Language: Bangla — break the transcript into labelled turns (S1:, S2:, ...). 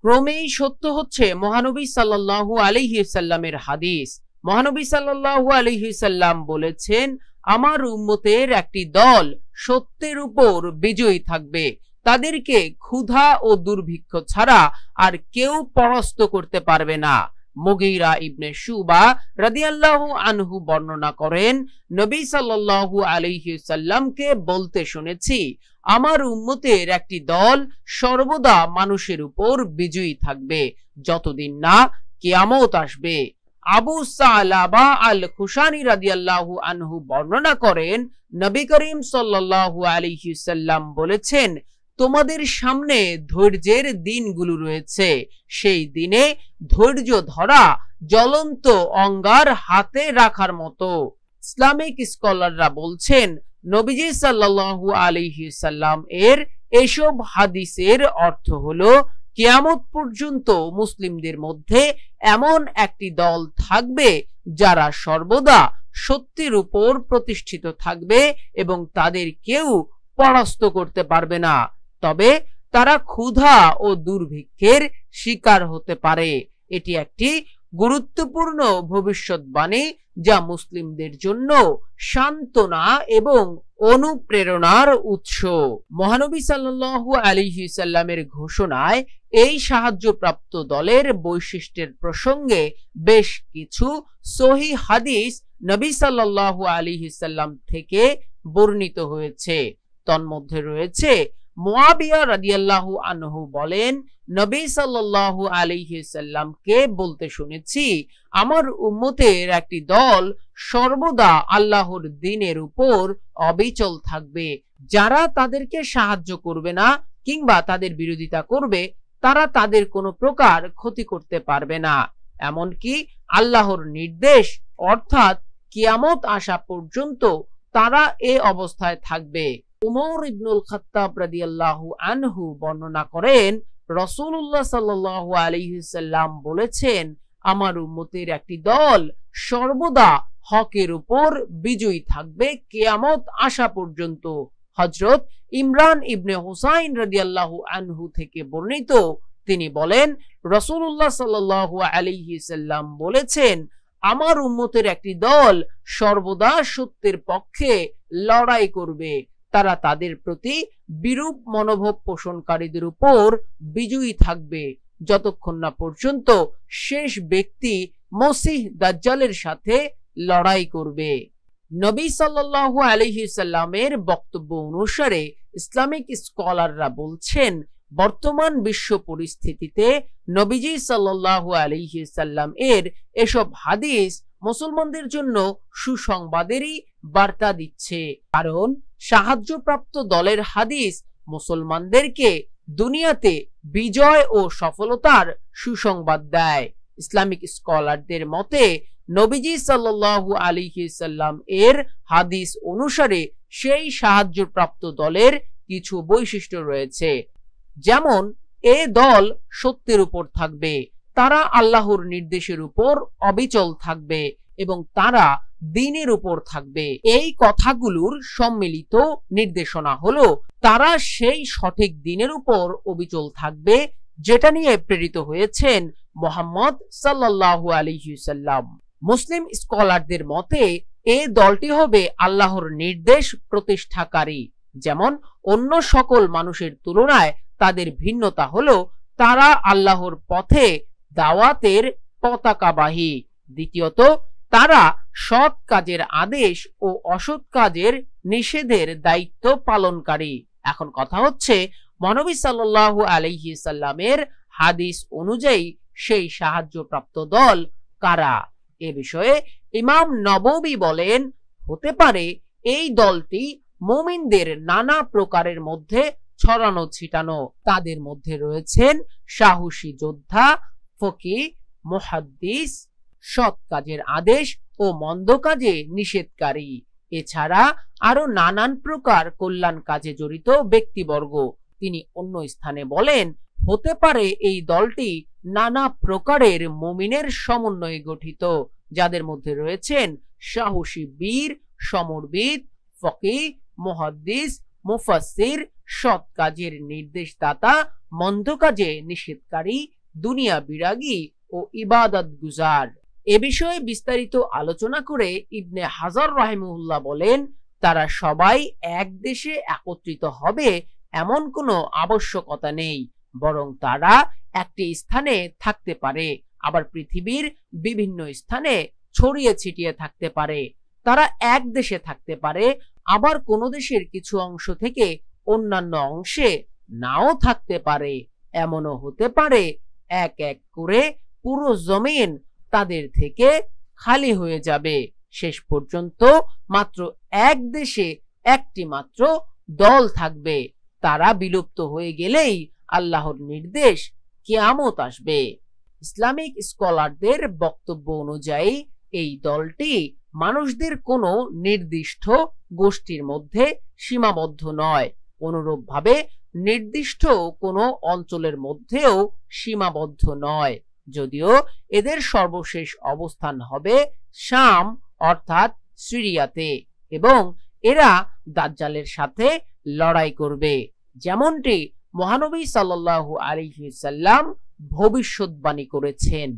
S1: ক্রমেই সত্য হচ্ছে মহানবী সাল্লাল্লাহু আলাইহি সাল্লামের হাদিস। মহানবী সাল্লাল্লাহু আলাইহি সাল্লাম বলেছেন, আমার উম্মতের একটি দল সত্যের উপর বিজয়ী থাকবে, তাদেরকে ক্ষুধা ও দুর্ভিক্ষ ছাড়া আর কেউ পরাস্ত করতে পারবে না। মুগীরা ইবনে শুবা রাদিয়াল্লাহু আনহু বর্ণনা করেন, নবী সাল্লাল্লাহু আলাইহি সাল্লামকে বলতে শুনেছি, আমার উম্মতের একটি দল সর্বদা মানুষের উপর বিজয়ী থাকবে যতদিন না কিয়ামত আসবে। আবু সালাবা আল খুশানি রাদিয়াল্লাহু আনহু বর্ণনা করেন, নবী করিম সাল্লাল্লাহু আলাইহি সাল্লাম বলেছেন, তোমাদের সামনে ধৈর্যের দিনগুলো রয়েছে, সেই দিনে ধৈর্য ধরা জ্বলন্ত অঙ্গার হাতে রাখার মতো। ইসলামিক স্কলাররা বলছেন, নবীজি সাল্লাল্লাহু আলাইহি সাল্লাম এর এসব হাদিসের অর্থ হলো, কিয়ামত পর্যন্ত মুসলিমদের মধ্যে এমন একটি দল থাকবে যারা সর্বদা সত্যের উপর প্রতিষ্ঠিত থাকবে এবং তাদের কেউ পরাস্ত করতে পারবে না, তবে তারা ক্ষুধা ও দুর্ভিক্ষের শিকার হতে পারে। এটি একটি গুরুত্বপূর্ণ ভবিষ্যৎবাণী যা মুসলিমদের জন্য সান্ত্বনা এবং অনুপ্রেরণার উৎস। মহানবী সাল্লাল্লাহু আলাইহি সাল্লামের ঘোষণায় এই সাহায্যপ্রাপ্ত দলের বৈশিষ্ট্যের প্রসঙ্গে বেশ কিছু সহিহ হাদিস নবী সাল্লাল্লাহু আলাইহি সাল্লাম থেকে বর্ণিত হয়েছে। তন্মধ্যে রয়েছে, মুয়াবিয়া রাদিয়াল্লাহু আনহু বলেন, নবী সাল্লাল্লাহু আলাইহি সাল্লামকে বলতে শুনেছি, আমার উম্মতের একটি দল সর্বদা আল্লাহর দ্বীনের উপর অবিচল থাকবে। যারা তাদেরকে সাহায্য করবে না কিংবা তাদের বিরোধিতা করবে, তারা তাদের কোনো প্রকার ক্ষতি করতে পারবে না, এমনকি আল্লাহর নির্দেশ অর্থাৎ কিয়ামত আসা পর্যন্ত তারা এ অবস্থায় থাকবে। উমর ইবনুল খাত্তাব রাদিয়াল্লাহু আনহু বর্ণনা করেন, রাসূলুল্লাহ সাল্লাল্লাহু আলাইহি সাল্লাম বলেছেন, আমার উম্মতের একটি দল সর্বদা হকের উপর বিজয়ী থাকবে কিয়ামত আসা পর্যন্ত। হযরত ইমরান ইবনে হুসাইন রাদিয়াল্লাহু আনহু থেকে বর্ণিত, তিনি বলেন, রাসূলুল্লাহ সাল্লাল্লাহু আলাইহি সাল্লাম বলেছেন, আমার উম্মতের একটি দল সর্বদা সত্যের পক্ষে লড়াই করবে, তারা তাদের প্রতি বিরূপ মনোভাব পোষণকারীদের উপর বিজয়ী থাকবে যতক্ষণ না পর্যন্ত শেষ ব্যক্তি মসিহ দাজ্জালের সাথে লড়াই করবে। নবী সাল্লাল্লাহু আলাইহি সাল্লামের বক্তব্য অনুসারে ইসলামিক স্কলাররা বলছেন, বর্তমান বিশ্ব পরিস্থিতিতে নবীজি সাল্লাল্লাহু আলাইহি সাল্লাম এর এসব হাদিস মুসলমানদের জন্য সুসংবাদেরই বার্তা দিচ্ছে, কারণ সাহায্যপ্রাপ্ত দলের হাদিস মুসলমানদেরকে দুনিয়াতে বিজয় ও সফলতার সুসংবাদ দেয়। ইসলামিক স্কলারদের মতে নবীজি সাল্লাল্লাহু আলাইহি সাল্লাম এর হাদিস অনুসারে সেই সাহায্যপ্রাপ্ত দলের কিছু বৈশিষ্ট্য রয়েছে, যেমন এ দল সত্যের উপর থাকবে, তারা আল্লাহর নির্দেশের উপর অবিচল থাকবে এবং তারা দ্বীনের উপর থাকবে। এই কথাগুলোর সম্মিলিত নির্দেশনা হলো তারা সেই সঠিক দ্বীনের উপর অবিচল থাকবে যেটা নিয়ে প্রেরিত হয়েছেন মুহাম্মদ সাল্লাল্লাহু আলাইহি সাল্লাম। মুসলিম স্কলারদের মতে এই দলটি হবে আল্লাহর নির্দেশ প্রতিষ্ঠাকারী। যেমন অন্য সকল মানুষের তুলনায় তাদের ভিন্নতা হলো তারা আল্লাহর পথে দাওয়াতের পতাকাবাহী। দ্বিতীয়ত, তারা সৎ কাজের আদেশ ও অসৎ কাজের নিষেধের দায়িত্ব পালনকারী। এখন কথা হচ্ছে, মহানবী সাল্লাল্লাহু আলাইহি সাল্লামের হাদিস অনুযায়ী সেই সাহায্যপ্রাপ্ত দল কারা? এ বিষয়ে ইমাম নববী বলেন, হতে পারে এই দলটি মুমিনদের নানা প্রকারের মধ্যে ছড়ানো ছিটানো। তাদের মধ্যে রয়েছেন সাহসী যোদ্ধা, ফকিহ, মুহাদ্দিস, সৎ কাজের আদেশ ও মন্দ কাজে নিষেধকারী, এছাড়া আরো নানান প্রকার কল্যাণ কাজে জড়িত ব্যক্তিবর্গ। তিনি অন্য স্থানে বলেন, হতে পারে এই দলটি নানা প্রকারের মুমিনের সমন্বয়ে গঠিত, যাদের মধ্যে রয়েছেন সাহসী বীর, সমরবিদ, ফকিহ, মুহাদ্দিস, মুফাসসির, সৎ কাজের নির্দেশদাতা, মন্দ কাজে নিষেধকারী দুনিয়া বিরাগী ও ইবাদত গুজার। এ বিষয়ে বিস্তারিত আলোচনা করে ইবনে হাজার রাহিমাহুল্লাহ বলেন, তারা সবাই এক দেশে একত্রিত হবে এমন কোনো আবশ্যকতা নেই, বরং তারা একটি স্থানে থাকতে পারে, আবার পৃথিবীর বিভিন্ন স্থানে ছড়িয়ে ছিটিয়ে থাকতে পারে। তারা এক দেশে থাকতে পারে, আবার কোনো দেশের কিছু অংশ থেকে অন্যান্য অংশে নাও থাকতে পারে। এমনও হতে পারে এক এক করে পুরো জমিন তাদের থেকে খালি হয়ে যাবে, শেষ পর্যন্ত মাত্র এক দেশে একটি মাত্র দল থাকবে। তারা বিলুপ্ত হয়ে গেলেই আল্লাহর নির্দেশ কিয়ামত আসবে। ইসলামিক স্কলারদের বক্তব্য অনুযায়ী এই দলটি মানুষদের কোনো নির্দিষ্ট গোষ্ঠীর মধ্যে সীমাবদ্ধ নয়, অনুরূপভাবে নির্দিষ্ট কোনো অঞ্চলের মধ্যেও সীমাবদ্ধ নয়, যদিও এদের সর্বশেষ অবস্থান হবে শাম অর্থাৎ সিরিয়াতে, এবং এরা দাজ্জালের সাথে লড়াই করবে, যেমনটি মহানবী সাল্লাল্লাহু আলাইহি ওয়াসাল্লাম ভবিষ্যৎবাণী করেছেন।